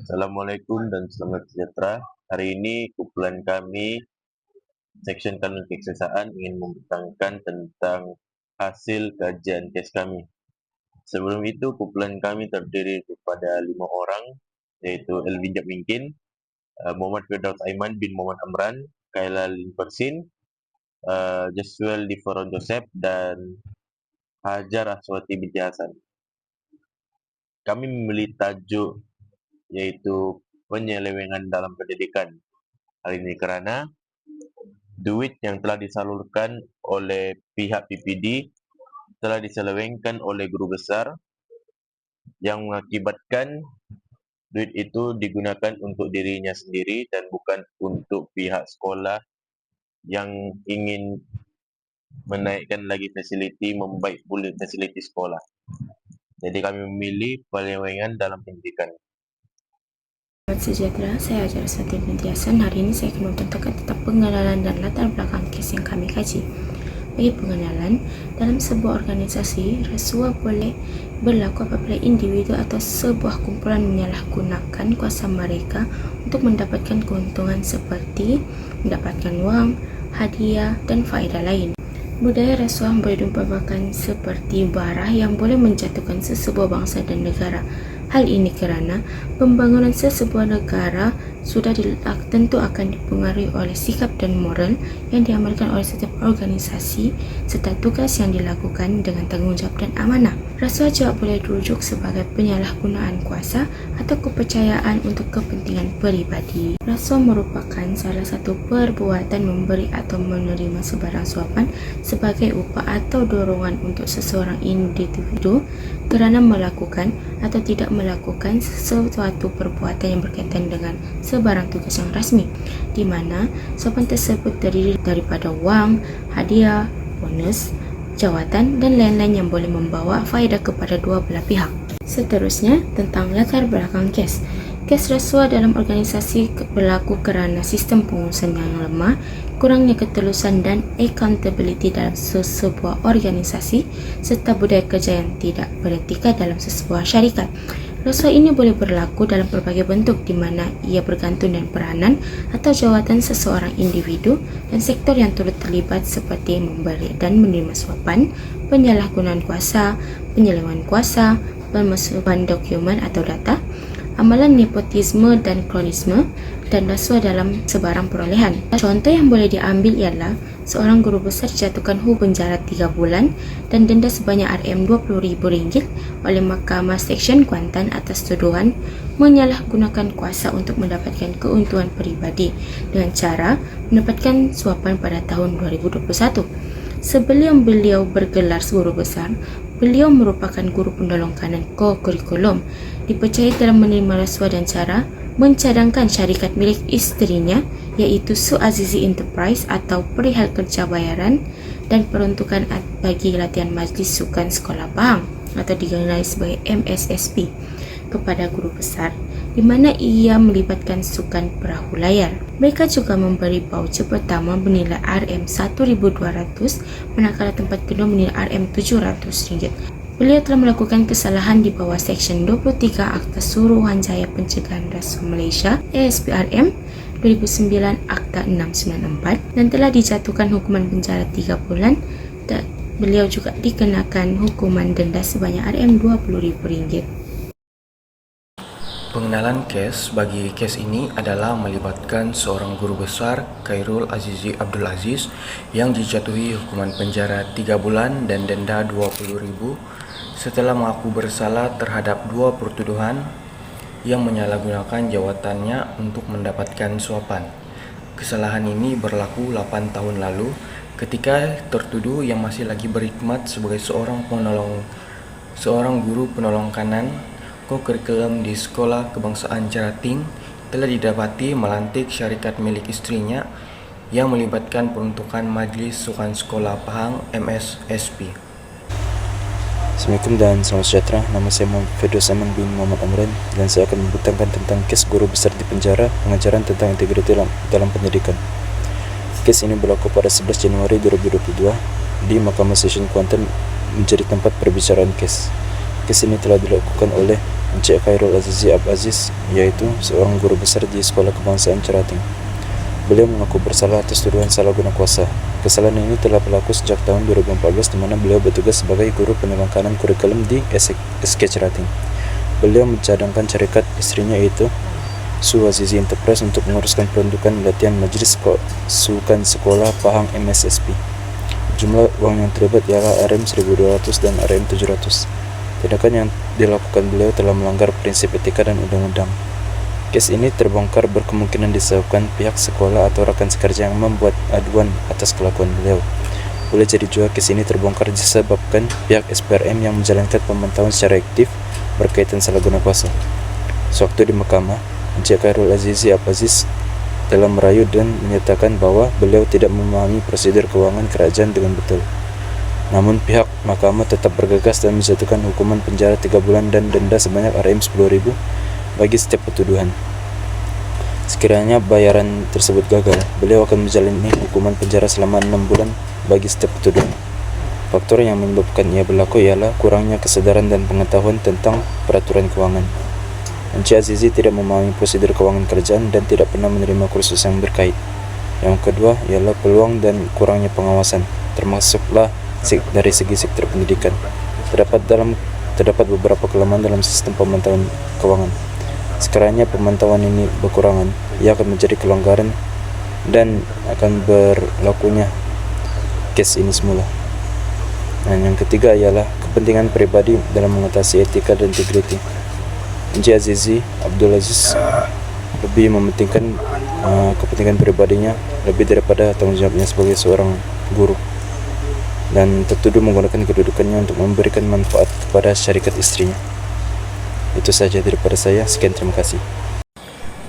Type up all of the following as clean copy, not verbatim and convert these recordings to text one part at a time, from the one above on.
Assalamualaikum dan selamat sejahtera. Hari ini kumpulan kami, Seksyen Kanun Keseksaan, ingin membentangkan tentang hasil kajian kes kami. Sebelum itu, kumpulan kami terdiri daripada 5 orang, yaitu Elvin Japmingkin, Muhammad Firdaus Aiman bin Muhammad Amran, Kayla Limpersin, Joshua Liveron Joseph, dan Hajar Aswati binti Hasan. Kami memilih tajuk yaitu penyelewengan dalam pendidikan. Hal ini kerana duit yang telah disalurkan oleh pihak PPD telah diselewengkan oleh guru besar yang mengakibatkan duit itu digunakan untuk dirinya sendiri dan bukan untuk pihak sekolah yang ingin menaikkan lagi fasiliti, membaik pula fasiliti sekolah. Jadi kami memilih penyelewengan dalam pendidikan. Selamat sejahtera, saya Hajar Aswati binti Hasan. Hari ini saya akan membentangkan tentang pengenalan dan latar belakang kes yang kami kaji. Bagi pengenalan, dalam sebuah organisasi, rasuah boleh berlaku apabila individu atau sebuah kumpulan menyalahgunakan kuasa mereka untuk mendapatkan keuntungan seperti mendapatkan wang, hadiah, dan faedah lain. Budaya rasuah boleh diumpamakan seperti bara yang boleh menjatuhkan sesebuah bangsa dan negara. Hal ini kerana pembangunan sesebuah negara sudah tentu akan dipengaruhi oleh sikap dan moral yang diamalkan oleh setiap organisasi serta tugas yang dilakukan dengan tanggungjawab dan amanah. Rasuah juga boleh dirujuk sebagai penyalahgunaan kuasa atau kepercayaan untuk kepentingan peribadi. Rasuah merupakan salah satu perbuatan memberi atau menerima sebarang suapan sebagai upah atau dorongan untuk seseorang individu kerana melakukan atau tidak melakukan sesuatu perbuatan yang berkaitan dengan sebarang tugas yang rasmi, di mana suapan tersebut terdiri daripada wang, hadiah, bonus, jawatan dan lain-lain yang boleh membawa faedah kepada dua belah pihak. Seterusnya, tentang latar belakang kes. Kes rasuah dalam organisasi berlaku kerana sistem pengurusan yang lemah, kurangnya ketelusan dan accountability dalam sebuah organisasi, serta budaya kerja yang tidak beretika dalam sebuah syarikat. Rasuah ini boleh berlaku dalam berbagai bentuk di mana ia bergantung dengan peranan atau jawatan seseorang individu dan sektor yang turut terlibat seperti memberi dan menerima suapan, penyalahgunaan kuasa, penyelewengan kuasa, pemalsuan dokumen atau data, amalan nepotisme dan kronisme, dan rasuah dalam sebarang perolehan. Contoh yang boleh diambil ialah seorang guru besar dijatuhkan hukuman penjara 3 bulan dan denda sebanyak RM20,000 oleh Mahkamah Seksyen Kuantan atas tuduhan menyalahgunakan kuasa untuk mendapatkan keuntungan peribadi dengan cara mendapatkan suapan pada tahun 2021. Sebelum beliau bergelar guru besar, beliau merupakan guru penolong kanan co-kurikulum, dipercayai telah menerima rasuah dan cara mencadangkan syarikat milik isterinya iaitu Su Azizi Enterprise atau perihal kerja bayaran dan peruntukan bagi latihan Majlis Sukan Sekolah Pahang atau dikenali sebagai MSSP kepada guru besar, di mana ia melibatkan sukan perahu layar. Mereka juga memberi voucher pertama bernilai RM1,200 manakala tempat kedua bernilai RM700. Beliau telah melakukan kesalahan di bawah Seksyen 23 Akta Suruhanjaya Pencegahan Rasuah Malaysia ASPRM 2009 Akta 694 dan telah dijatuhkan hukuman penjara 3 bulan dan beliau juga dikenakan hukuman denda sebanyak RM20,000. Pengenalan kes bagi kes ini adalah melibatkan seorang guru besar, Khairul Azizi Abdul Aziz, yang dijatuhi hukuman penjara 3 bulan dan denda RM20,000 setelah mengaku bersalah terhadap 2 pertuduhan yang menyalahgunakan jawatannya untuk mendapatkan suapan. Kesalahan ini berlaku 8 tahun lalu ketika tertuduh yang masih lagi berkhidmat sebagai seorang guru penolong kanan co-kurikulum di Sekolah Kebangsaan Jarating telah didapati melantik syarikat milik istrinya yang melibatkan peruntukan Majlis Sukan Sekolah Pahang MSSP. Assalamualaikum dan selamat sejahtera. Nama saya Muhammad Firdaus Aiman bin Muhammad Amran dan saya akan membentangkan tentang kes guru besar di penjara, pengajaran tentang integriti dalam pendidikan. Kes ini berlaku pada 11 Januari 2022 di Mahkamah Seksyen Kuantan menjadi tempat perbicaraan kes. Kes ini telah dilakukan oleh Encik Khairul Azizi Abaziz, yaitu seorang guru besar di Sekolah Kebangsaan Cerating. Beliau mengaku bersalah atas tuduhan salah guna kuasa. Kesalahan ini telah berlaku sejak tahun 2014 di mana beliau bertugas sebagai guru penyelenggaraan kurikulum di SK Cerating. Beliau mencadangkan syarikat istrinya yaitu Su Azizi Enterprise untuk menguruskan peruntukan latihan Majelis Sukan Sekolah Pahang MSSP. Jumlah uang yang terlibat ialah Rm1.200 dan Rm700. Tindakan yang dilakukan beliau telah melanggar prinsip etika dan undang-undang. Kes ini terbongkar berkemungkinan disebabkan pihak sekolah atau rekan sekerja yang membuat aduan atas kelakuan beliau. Boleh jadi juga kes ini terbongkar disebabkan pihak SPRM yang menjalankan pemantauan secara aktif berkaitan salah guna kuasa. Sewaktu di mahkamah, Encik Khairul Azizi Abaziz telah merayu dan menyatakan bahwa beliau tidak memahami prosedur keuangan kerajaan dengan betul. Namun pihak mahkamah tetap bergegas dan menjatuhkan hukuman penjara 3 bulan dan denda sebanyak Rm10.000 bagi setiap petuduhan. Sekiranya bayaran tersebut gagal, beliau akan menjalani hukuman penjara selama 6 bulan bagi setiap petuduhan. Faktor yang menyebabkan ia berlaku ialah kurangnya kesadaran dan pengetahuan tentang peraturan keuangan. Encik Azizi tidak memahami prosedur keuangan kerajaan dan tidak pernah menerima kursus yang berkait. Yang kedua ialah peluang dan kurangnya pengawasan, termasuklah dari segi sektor pendidikan. Terdapat beberapa kelemahan dalam sistem pemantauan keuangan. Sekiranya pemantauan ini berkurangan, ia akan menjadi kelonggaran dan akan berlakunya kes ini semula. Dan yang ketiga ialah kepentingan pribadi dalam mengatasi etika dan integriti. Encik Azizi Abdul Aziz lebih mementingkan kepentingan pribadinya lebih daripada tanggung jawabnya sebagai seorang guru, dan tertuduh menggunakan kedudukannya untuk memberikan manfaat kepada syarikat istrinya. Itu saja daripada saya. Sekian, terima kasih.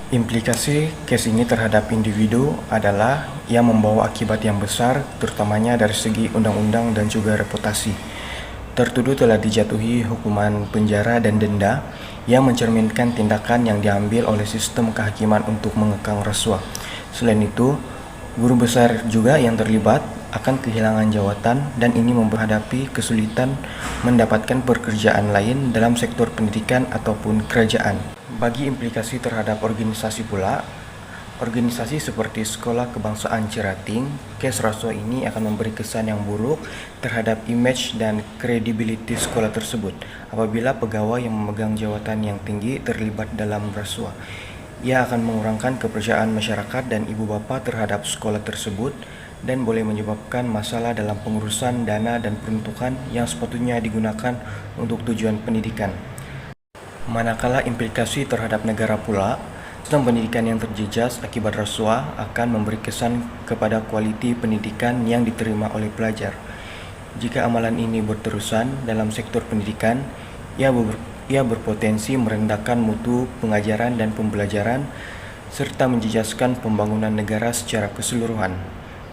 Implikasi kes ini terhadap individu adalah ia membawa akibat yang besar, terutamanya dari segi undang-undang dan juga reputasi. Tertuduh telah dijatuhi hukuman penjara dan denda yang mencerminkan tindakan yang diambil oleh sistem kehakiman untuk mengekang rasuah. Selain itu, guru besar juga yang terlibat akan kehilangan jawatan dan ini menghadapi kesulitan mendapatkan pekerjaan lain dalam sektor pendidikan ataupun kerajaan. Bagi implikasi terhadap organisasi pula, organisasi seperti Sekolah Kebangsaan Cerating, kes rasuah ini akan memberi kesan yang buruk terhadap image dan kredibiliti sekolah tersebut apabila pegawai yang memegang jawatan yang tinggi terlibat dalam rasuah. Ia akan mengurangkan kepercayaan masyarakat dan ibu bapa terhadap sekolah tersebut dan boleh menyebabkan masalah dalam pengurusan dana dan peruntukan yang sepatutnya digunakan untuk tujuan pendidikan. Manakala implikasi terhadap negara pula, sistem pendidikan yang terjejas akibat rasuah akan memberi kesan kepada kualiti pendidikan yang diterima oleh pelajar. Jika amalan ini berterusan dalam sektor pendidikan, ia berpotensi merendahkan mutu pengajaran dan pembelajaran serta menjejaskan pembangunan negara secara keseluruhan.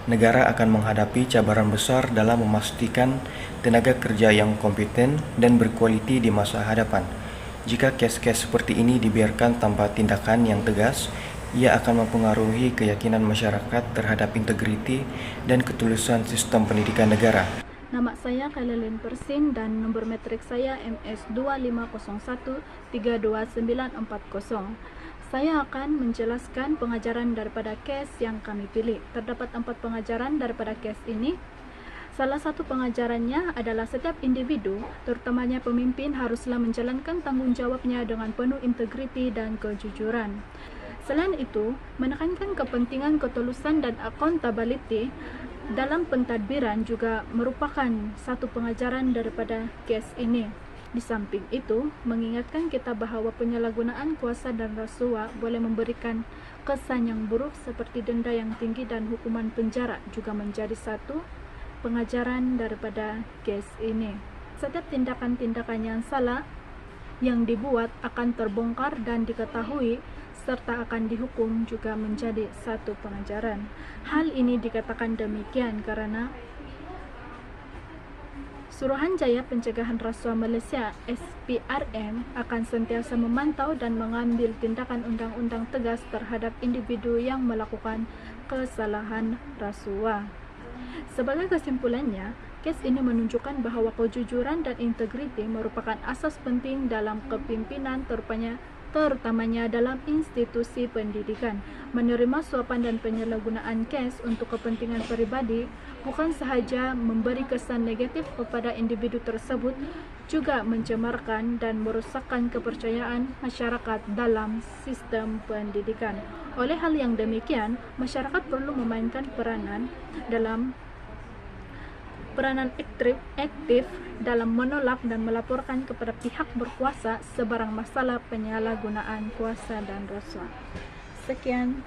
Negara akan menghadapi cabaran besar dalam memastikan tenaga kerja yang kompeten dan berkualiti di masa hadapan. Jika kes-kes seperti ini dibiarkan tanpa tindakan yang tegas, ia akan mempengaruhi keyakinan masyarakat terhadap integriti dan ketulusan sistem pendidikan negara. Nama saya Khaililin Persin dan nomor metrik saya MS250132940. Saya akan menjelaskan pengajaran daripada kes yang kami pilih. Terdapat 4 pengajaran daripada kes ini. Salah satu pengajarannya adalah setiap individu, terutamanya pemimpin, haruslah menjalankan tanggung jawabnya dengan penuh integriti dan kejujuran. Selain itu, menekankan kepentingan ketulusan dan accountability dalam pentadbiran juga merupakan satu pengajaran daripada kes ini. Di samping itu, mengingatkan kita bahawa penyalahgunaan kuasa dan rasuah boleh memberikan kesan yang buruk seperti denda yang tinggi dan hukuman penjara juga menjadi satu pengajaran daripada kes ini. Setiap tindakan-tindakan yang salah yang dibuat akan terbongkar dan diketahui serta akan dihukum juga menjadi satu pengajaran. Hal ini dikatakan demikian karena Suruhanjaya Pencegahan Rasuah Malaysia SPRM akan sentiasa memantau dan mengambil tindakan undang-undang tegas terhadap individu yang melakukan kesalahan rasuah. Sebagai kesimpulannya, Kes ini menunjukkan bahwa kejujuran dan integriti merupakan asas penting dalam kepimpinan, terutamanya dalam institusi pendidikan. Menerima suapan dan penyalahgunaan kes untuk kepentingan pribadi bukan sahaja memberi kesan negatif kepada individu tersebut, juga mencemarkan dan merusakkan kepercayaan masyarakat dalam sistem pendidikan. Oleh hal yang demikian, masyarakat perlu memainkan peranan aktif dalam menolak dan melaporkan kepada pihak berkuasa sebarang masalah penyalahgunaan kuasa dan rasuah. Sekian.